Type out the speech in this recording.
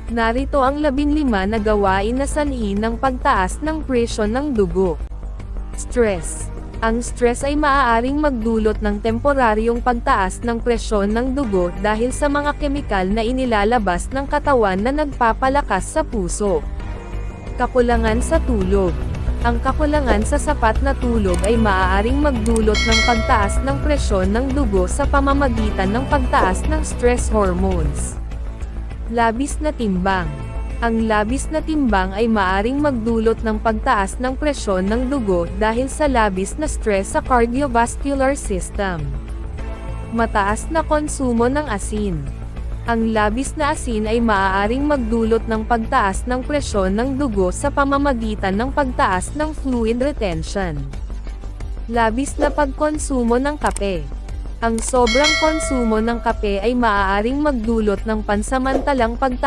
Narito ang 15 na gawain na sanhi ng pagtaas ng presyon ng dugo. Stress. Ang stress ay maaaring magdulot ng temporaryong pagtaas ng presyon ng dugo dahil sa mga kemikal na inilalabas ng katawan na nagpapalakas sa puso. Kakulangan sa tulog. Ang kakulangan sa sapat na tulog ay maaaring magdulot ng pagtaas ng presyon ng dugo sa pamamagitan ng pagtaas ng stress hormones. Labis na timbang. Ang labis na timbang ay maaaring magdulot ng pagtaas ng presyon ng dugo dahil sa labis na stress sa cardiovascular system. Mataas na konsumo ng asin. Ang labis na asin ay maaaring magdulot ng pagtaas ng presyon ng dugo sa pamamagitan ng pagtaas ng fluid retention. Labis na pagkonsumo ng kape. Ang sobrang konsumo ng kape ay maaaring magdulot ng pansamantalang pagtaas